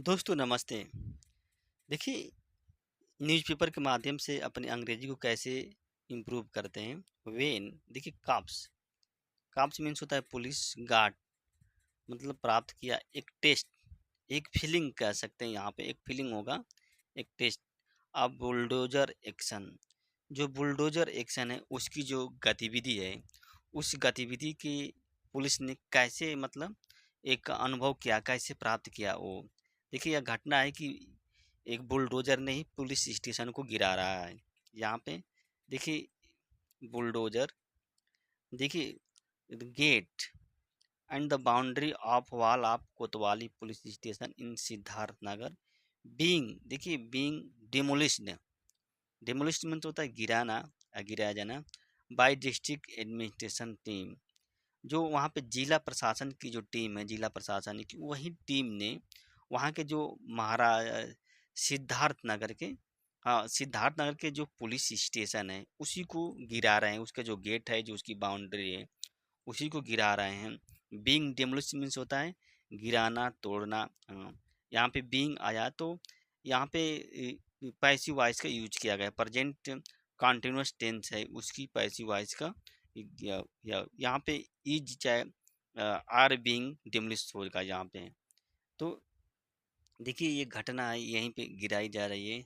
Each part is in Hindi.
दोस्तों नमस्ते। देखिए, न्यूज़पेपर के माध्यम से अपनी अंग्रेजी को कैसे इम्प्रूव करते हैं। व्हेन देखिए, काप्स काप्स मीन्स होता है पुलिस गार्ड। मतलब प्राप्त किया एक टेस्ट, एक फीलिंग कह सकते हैं। यहाँ पे एक फीलिंग होगा, एक टेस्ट। अब बुलडोजर एक्शन, जो बुलडोजर एक्शन है उसकी जो गतिविधि है, उस गतिविधि की पुलिस ने कैसे मतलब एक अनुभव किया, कैसे प्राप्त किया वो। देखिए, यह घटना है कि एक बुलडोजर ने ही पुलिस स्टेशन को गिरा रहा है। यहाँ पे देखिए, बुलडोजर, देखिए gate and the boundary of wall of कोतवाली police station in Siddharth Nagar being, देखिए बीइंग डिमोलिश्ड। डिमोलिश्ड मीन्स होता है गिराना या गिराया जाना। बाय डिस्ट्रिक्ट एडमिनिस्ट्रेशन टीम, जो वहाँ पे जिला प्रशासन की जो टीम है, जिला प्रशासन की वही टीम ने वहाँ के जो महाराज सिद्धार्थ नगर के, हाँ सिद्धार्थ नगर के जो पुलिस स्टेशन है उसी को गिरा रहे हैं। उसका जो गेट है, जो उसकी बाउंड्री है, उसी को गिरा रहे हैं। बीइंग डेमोलिश मीन्स होता है गिराना, तोड़ना। यहाँ पे बीइंग आया तो यहाँ पे पैसिव वॉइस का यूज किया गया। प्रेजेंट कॉन्टिन्यूअस टेंस है, उसकी पैसिव वॉइस का यहाँ पे इज चाहे आर बीइंग डेमोलिश होगा यहाँ पे। तो देखिए, ये घटना है यहीं पे गिराई जा रही है।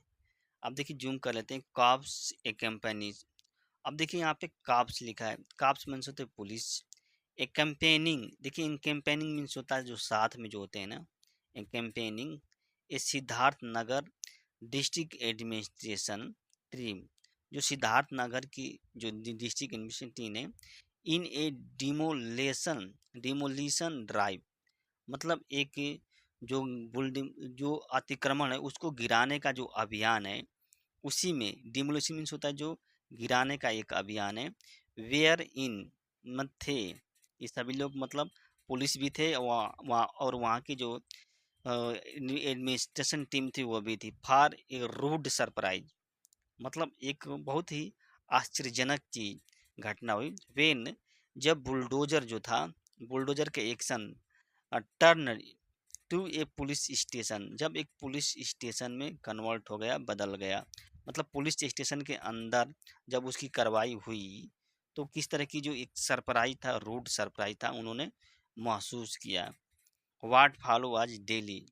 अब देखिए, जूम कर लेते हैं। कॉप्स ए कंपनीज। अब देखिए, यहाँ पे काप्स लिखा है। काप्स मीन्स होते हैं पुलिस। ए कैंपेनिंग, देखिए इन कैंपेनिंग मीन्स होता है जो साथ में जो होते हैं ना। ए कैंपेनिंग ए Siddharth Nagar district administration team, जो सिद्धार्थ नगर की जो डिस्ट्रिक्ट एडमिनिस्ट्रेशन टीम है, इन ए डिमोलेशन डिमोलिशन ड्राइव। मतलब एक जो बिल्डिंग जो अतिक्रमण है उसको गिराने का जो अभियान है, उसी में डिमोलिशन मीन्स होता है जो गिराने का एक अभियान है। वेयर इन मत थे ये सभी लोग, मतलब पुलिस भी थे वहाँ वहाँ, और वहाँ की जो एडमिनिस्ट्रेशन टीम थी वो भी थी। फॉर ए रूड सरप्राइज, मतलब एक बहुत ही आश्चर्यजनक चीज घटना हुई। वेन, जब बुलडोजर जो था, बुलडोजर के action turn to a police station, जब एक पुलिस स्टेशन में कन्वर्ट हो गया, बदल गया। मतलब पुलिस स्टेशन के अंदर जब उसकी कार्रवाई हुई तो किस तरह की जो एक सरप्राइज था, रूड सरप्राइज था, उन्होंने महसूस किया। वाट फॉलो वाज डेली,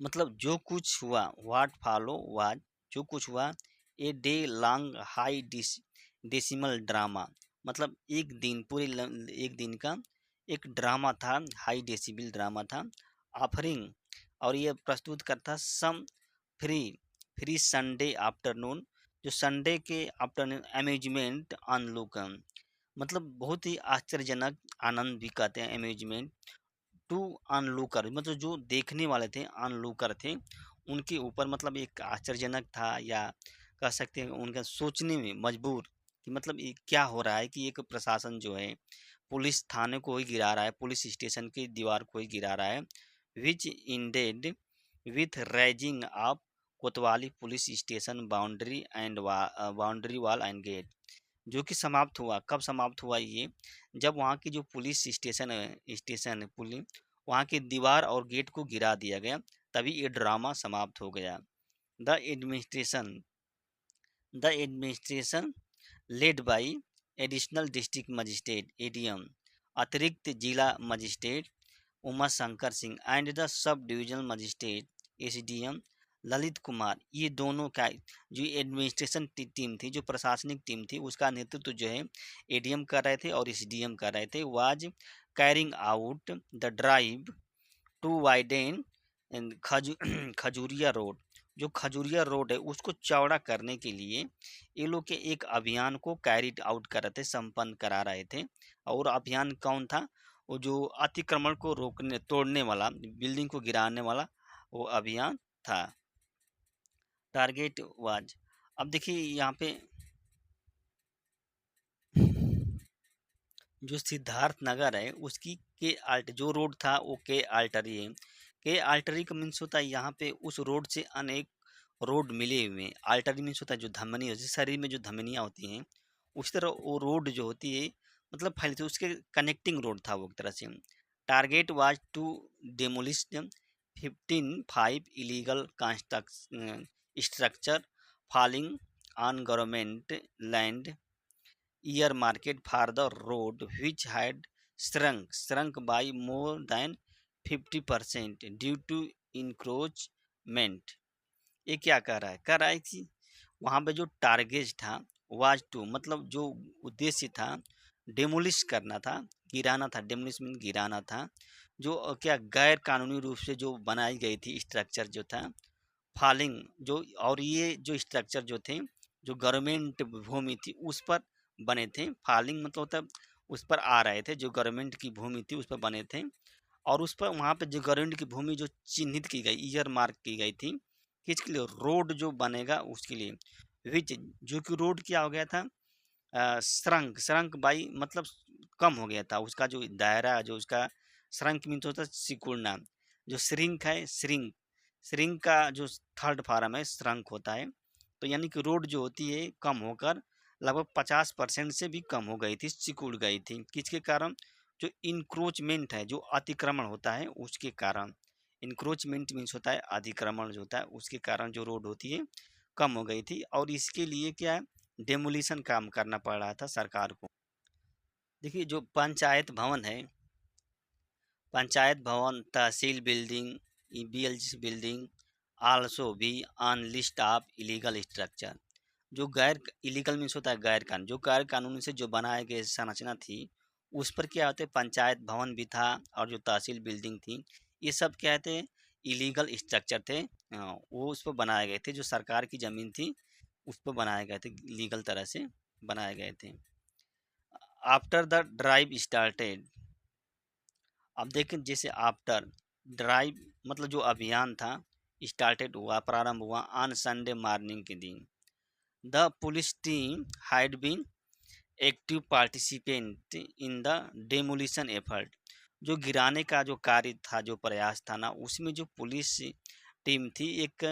मतलब जो कुछ हुआ, वाट फॉलो वाज, जो कुछ हुआ, a day long high decimal drama, मतलब एक दिन पूरे एक दिन का एक ड्रामा था, हाई डेसिबल ड्रामा था। ऑफरिंग, और ये प्रस्तुत करता some free free Sunday afternoon, जो संडे के आफ्टरनून अम्यूजमेंट ऑन लोकम, मतलब बहुत ही आश्चर्यजनक, आनंद भी कहते हैं अम्यूजमेंट। टू ऑनलूकर, मतलब जो देखने वाले थे, ऑनलूकर थे, उनके ऊपर मतलब एक आश्चर्यजनक था, या कह सकते हैं उनका सोचने में मजबूर कि मतलब ये क्या हो रहा है कि एक प्रशासन जो है पुलिस थाने को ही गिरा रहा है, पुलिस स्टेशन की दीवार को ही गिरा रहा है। Which indeed with razing of कोतवाली police station boundary and boundary wall and gate, जो कि समाप्त हुआ। कब समाप्त हुआ ये, जब वहाँ की जो पुलिस स्टेशन है पुलिस, वहाँ की दीवार और गेट को गिरा दिया गया, तभी ये ड्रामा समाप्त हो गया। The administration the administration led by additional district magistrate ADM, अतिरिक्त जिला magistrate Uma Shankar Singh and the sub divisional magistrate SDM Lalit Kumar, ये दोनों का जो एडमिनिस्ट्रेशन टीम थी, जो प्रशासनिक टीम थी, उसका नेतृत्व जो है एडीएम कर रहे थे और एसडीएम कर रहे थे। Was carrying out the drive to widen Khajuria road, जो खजूरिया रोड है उसको चौड़ा करने के लिए ये लोग के एक अभियान को कैरिड आउट कर रहे थे, संपन्न करा रहे थे। और अभियान कौन था, वो जो अतिक्रमण को रोकने, तोड़ने वाला, बिल्डिंग को गिराने वाला वो अभियान था। टारगेट वाज, अब देखिए यहाँ पे जो सिद्धार्थ नगर है उसकी के आल्ट जो रोड था वो के आल्टरी है। के आल्टरी का मीन्स होता है यहाँ पे उस रोड से अनेक रोड मिले हुए हैं। आल्टरी मीन्स होता है जो धमनी होती है, शरीर में जो धमनियाँ होती हैं, उस तरह वो रोड जो होती है मतलब फैलती है, उसके कनेक्टिंग रोड था वो एक तरह से। Target was to demolish 15 illegal structure falling on government land earmarked for the road, which had shrunk by more than 50% due to encroachment. ये क्या कह रहा है? कह रहा है कि वहाँ पे जो टारगेट था, वाज टू, मतलब जो उद्देश्य था, डेमोलिश करना था, गिराना था। डेमोलिश मीन गिराना था। जो क्या गैर कानूनी रूप से जो बनाई गई थी स्ट्रक्चर जो था, फालिंग जो, और ये जो स्ट्रक्चर जो थे, जो गवर्नमेंट भूमि थी उस पर बने थे। फालिंग मतलब होता है उस पर आ रहे थे, जो गवर्नमेंट की भूमि थी उस पर बने थे। और उस पर वहाँ पे जो गवर्नमेंट की भूमि जो चिन्हित की गई, ईयर मार्क की गई थी, किसके लिए? रोड जो बनेगा उसके लिए। विच, जो कि रोड क्या हो गया था, श्रंक बाई, मतलब कम हो गया था उसका जो दायरा, जो उसका श्रंक मीन्स होता है सिकुड़ना। जो श्रिंक है, श्रिंक का जो थर्ड फॉर्म है श्रंक होता है। तो यानी कि रोड जो होती है कम होकर लगभग 50% से भी कम हो गई थी, सिकुड़ गई थी। किसके कारण? जो इंक्रोचमेंट है, जो अतिक्रमण होता है उसके कारण। इंक्रोचमेंट मीन्स होता है अतिक्रमण जो होता है, उसके कारण जो रोड होती है कम हो गई थी। और इसके लिए क्या है, डेमोलिशन काम करना पड़ रहा था सरकार को। देखिए जो पंचायत भवन है, पंचायत भवन, तहसील बिल्डिंग, बीएलजी बिल्डिंग आल्सो भी on list of illegal structure. जो गैर इलीगल मीन्स होता है गैर कानूनी, जो गैर कानूनी से जो बनाए गए संरचना थी उस पर क्या होते, पंचायत भवन भी था और जो तहसील बिल्डिंग थी, ये सब क्या थे, इलीगल स्ट्रक्चर थे। वो उस पर बनाए गए थे, जो सरकार की ज़मीन थी उस पर बनाए गए थे, लीगल तरह से बनाए गए थे। आफ्टर द ड्राइव स्टार्टेड, अब देखें जैसे आफ्टर ड्राइव मतलब जो अभियान था, स्टार्टेड हुआ, प्रारंभ हुआ ऑन संडे मॉर्निंग के दिन। The police team had been active participant in the demolition effort. जो गिराने का जो कार्य था, जो प्रयास था ना, उसमें जो पुलिस टीम थी एक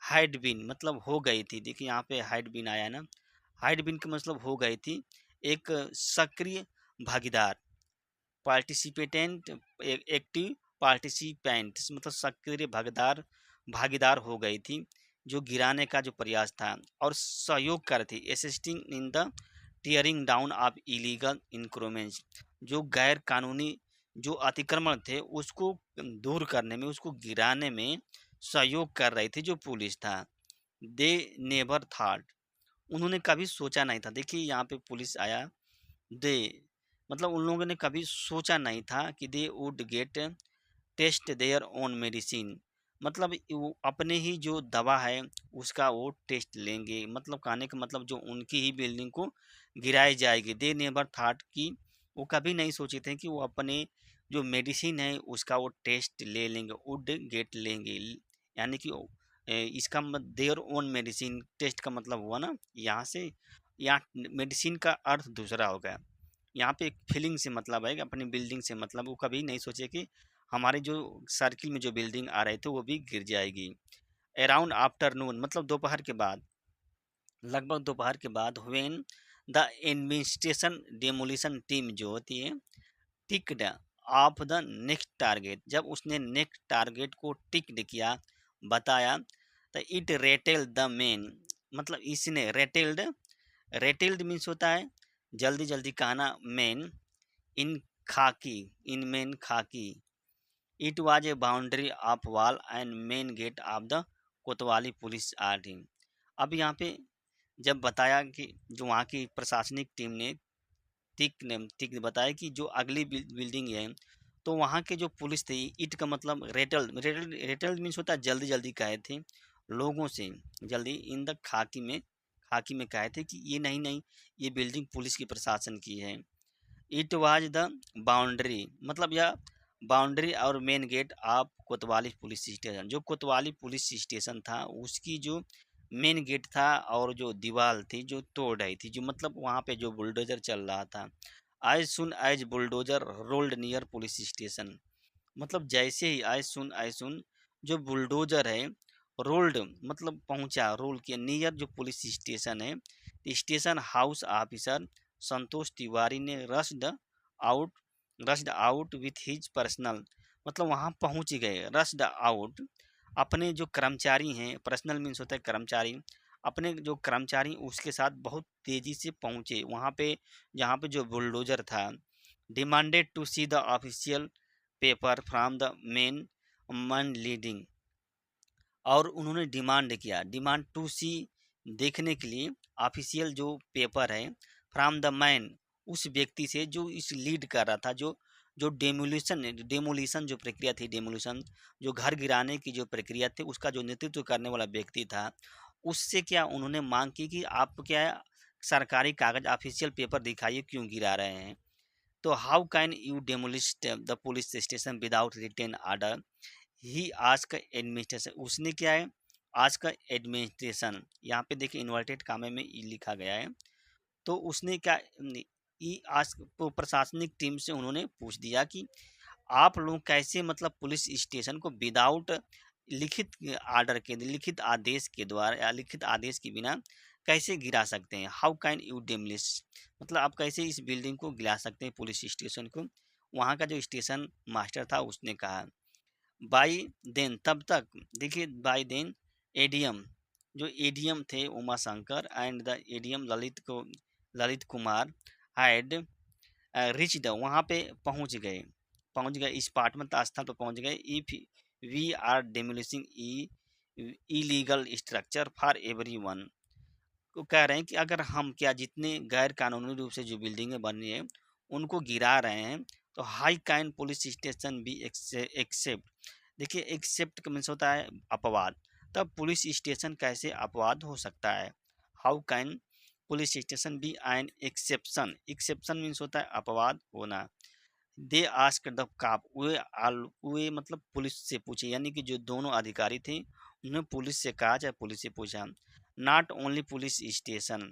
हैड बीन मतलब हो गई थी। देखिए यहाँ पे हैड बीन आया है ना, हैड बीन का मतलब हो गई थी, एक सक्रिय भागीदार, पार्टिसिपेटेंट, एक्टिव पार्टिसिपेंट मतलब सक्रिय भागीदार, भागीदार हो गई थी जो गिराने का जो प्रयास था, और सहयोग कर थी, assisting in the tearing down of illegal encroachments. जो गैर कानूनी जो अतिक्रमण थे उसको दूर करने में, उसको गिराने में सहयोग कर रही थी जो पुलिस था। दे नेवर थाट, उन्होंने कभी सोचा नहीं था। देखिए यहाँ पे पुलिस आया, दे मतलब उन लोगों ने कभी सोचा नहीं था कि they would get taste their own medicine, मतलब वो अपने ही जो दवा है उसका वो टेस्ट लेंगे। मतलब कहने का मतलब जो उनकी ही बिल्डिंग को गिराई जाएगी। दे नेवर थाट कि वो कभी नहीं सोचे थे कि वो अपने जो मेडिसिन है उसका वो टेस्ट ले लेंगे, वुड गेट लेंगे। यानी कि इसका देयर ओन मेडिसिन, टेस्ट का मतलब हुआ ना यहाँ से, यहाँ मेडिसिन का अर्थ दूसरा हो गया। यहाँ पे एक फीलिंग से मतलब है कि अपनी बिल्डिंग से मतलब, वो कभी नहीं सोचे कि हमारे जो सर्किल में जो बिल्डिंग आ रहे थे वो भी गिर जाएगी। अराउंड आफ्टरनून मतलब दोपहर के बाद, लगभग दोपहर के बाद, when the administration demolition team जो होती है टिकड ऑफ द नेक्स्ट टारगेट, जब उसने नेक्स्ट टारगेट को टिकड किया, बताया, तो इट रेटेल द मेन, मतलब इसने रेटेल्ड, रेटेल्ड मीन्स होता है जल्दी जल्दी कहना, men in khaki, in men khaki, it was a boundary of wall and main gate of the Kotwali police आर्टिंग। अब यहाँ पे जब बताया कि जो वहाँ की प्रशासनिक टीम ने टिक बताया कि जो अगली बिल्डिंग है, तो वहाँ के जो पुलिस थे, इट का मतलब रेटल्ड, रेटल्ड मीन्स होता है जल्दी जल्दी कहे थे लोगों से, जल्दी इन द खाकी में, खाकी में कहे थे कि ये नहीं नहीं, ये बिल्डिंग पुलिस की प्रशासन की है। इट वाज द बाउंड्री मतलब यह बाउंड्री और मेन गेट ऑफ कोतवाली पुलिस स्टेशन, जो कोतवाली पुलिस स्टेशन था उसकी जो मेन गेट था और जो दीवार थी जो तोड़ रही थी, जो मतलब वहाँ पे जो बुलडोजर चल रहा था। As soon as bulldozer rolled near police station, मतलब जैसे ही एज सुन जो बुलडोजर है, रोल्ड मतलब पहुंचा, रोल किया, नियर जो पुलिस स्टेशन है, स्टेशन हाउस ऑफिसर संतोष तिवारी ने rushed out with his personal, मतलब वहाँ पहुँच गए, रश्ड आउट। अपने जो कर्मचारी हैं, पर्सनल मीन्स होता है कर्मचारी, अपने जो कर्मचारी उसके साथ बहुत तेज़ी से पहुँचे वहाँ पे, जहाँ पे जो बुलडोज़र था। Demanded to see the official paper from the main man leading, और उन्होंने डिमांड किया, डिमांड टू सी, देखने के लिए ऑफिशियल जो पेपर है, फ्रॉम द मैन, उस व्यक्ति से जो इस लीड कर रहा था, जो जो डेमोलिशन डेमोलिशन जो प्रक्रिया थी, डेमोलिशन जो घर गिराने की जो प्रक्रिया थी, उसका जो नेतृत्व करने वाला व्यक्ति था, उससे क्या उन्होंने मांग की कि आप क्या है, सरकारी कागज ऑफिशियल पेपर दिखाइए क्यों गिरा रहे हैं। तो how can you demolish the police station without written order, ही आज का एडमिनिस्ट्रेशन, उसने क्या है, आज का एडमिनिस्ट्रेशन, यहाँ पे देखिए इन्वर्टेड कामे में ई लिखा गया है। तो उसने क्या, ई आज को प्रशासनिक टीम से उन्होंने पूछ दिया कि आप लोग कैसे, मतलब पुलिस स्टेशन को विदाउट लिखित आर्डर के, लिखित आदेश के द्वारा या लिखित आदेश के बिना कैसे गिरा सकते हैं। हाउ कैन यू डेमलिश, मतलब आप कैसे इस बिल्डिंग को गिरा सकते हैं, पुलिस स्टेशन को। वहाँ का जो स्टेशन मास्टर था उसने कहा। बाई देन, तब तक देखिए, बाई देन एडीएम, जो एडीएम थे Uma Shankar and the ADM Lalit Kumar had reached, वहाँ पे पहुँच गए इस पार्ट, मतलब स्थल पर पहुँच गए। If we are demolishing illegal structure for everyone, को कह रहे हैं कि अगर हम क्या, जितने गैर कानूनी रूप से जो बिल्डिंगें बनी है उनको गिरा रहे हैं, तो हाई कैन पुलिस स्टेशन भी एक्सेप्ट, देखिए एक्सेप्ट का मीन्स होता है अपवाद, तब पुलिस स्टेशन कैसे अपवाद हो सकता है। How can police station be an exception, exception means होता है अपवाद होना। दे आस्क द काप, वे मतलब पुलिस से पूछे, यानी कि जो दोनों अधिकारी थे उन्होंने पुलिस से कहा, चाहे पुलिस से पूछा। नॉट ओनली पुलिस स्टेशन,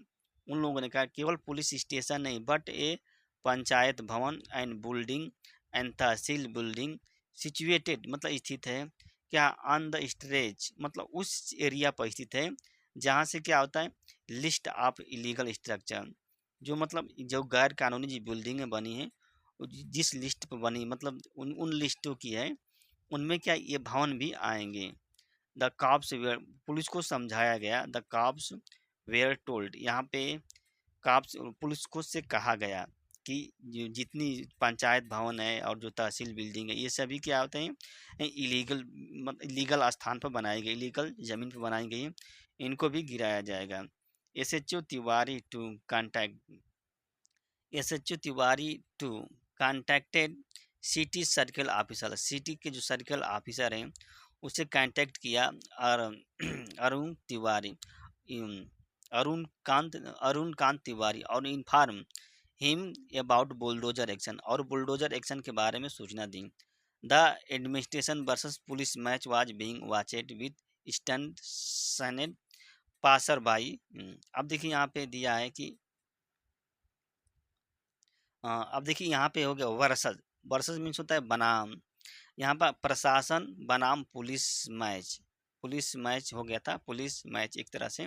उन लोगों ने कहा केवल पुलिस स्टेशन नहीं, बट ए पंचायत भवन and building and tehsil building situated, मतलब स्थित है क्या, ऑन द स्ट्रेच, मतलब उस एरिया पर स्थित है जहाँ से क्या होता है, लिस्ट ऑफ इलीगल स्ट्रक्चर, जो मतलब जो गैर कानूनी जो बिल्डिंगें बनी हैं, जिस लिस्ट पर बनी, मतलब उन लिस्टों की है, उनमें क्या ये भवन भी आएंगे। द कॉप्स वेयर, पुलिस को समझाया गया, द कॉप्स वेयर टोल्ड, यहाँ पे कॉप्स पुलिस को से कहा गया कि जितनी पंचायत भवन है और जो तहसील बिल्डिंग है, ये सभी क्या होते हैं, इलीगल, मतलब इलीगल स्थान पर बनाई गई, इलीगल ज़मीन पर बनाई गई है, इनको भी गिराया जाएगा। SHO Tiwari to contact, SHO Tiwari to contacted city circle officer, city के जो सर्कल ऑफिसर हैं उससे कांटेक्ट किया, और अरुण तिवारी, इम, अरुण कांत तिवारी, और inform him about bulldozer action, और बुलडोजर एक्शन के बारे में सूचना दी। The administration versus police match was being watched with stunned passersby. अब देखिए यहाँ पे दिया है कि अब देखिए यहाँ पे हो गया वर्सेस, वर्सेस मीन्स होता है बनाम, यहाँ पर प्रशासन बनाम पुलिस मैच हो गया था, पुलिस मैच एक तरह से,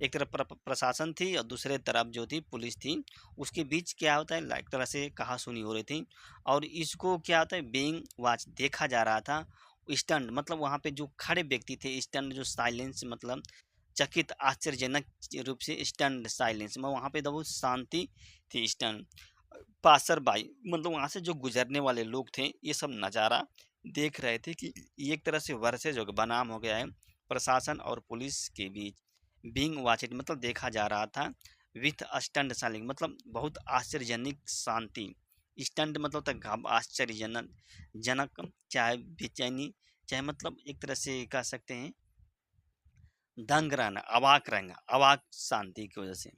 एक तरफ प्रशासन थी और दूसरे तरफ जो थी पुलिस थी, उसके बीच क्या होता है, एक तरह से कहा सुनी हो रही थी, और इसको क्या होता है, बीइंग वाच, देखा जा रहा था। स्टंट मतलब वहाँ पे जो खड़े व्यक्ति थे, स्टंट जो साइलेंस, मतलब चकित आश्चर्यजनक रूप से स्टंट साइलेंस, मतलब वहाँ पे बहुत शांति थी। स्टंट पासर बाई मतलब वहाँ से जो गुजरने वाले लोग थे, ये सब नज़ारा देख रहे थे कि ये एक तरह से वर्सेज हो गया, बनाम हो गया है प्रशासन और पुलिस के बीच। बीइंग वॉचड मतलब देखा जा रहा था, विथ स्टंट साइलेंस मतलब बहुत आश्चर्यजनक शांति, स्टंट मतलब तक आश्चर्यजनक जनक, चाहे बेचैनी, चाहे मतलब एक तरह से कह सकते हैं दंग रहना, अवाक रहना, अवाक शांति की वजह से।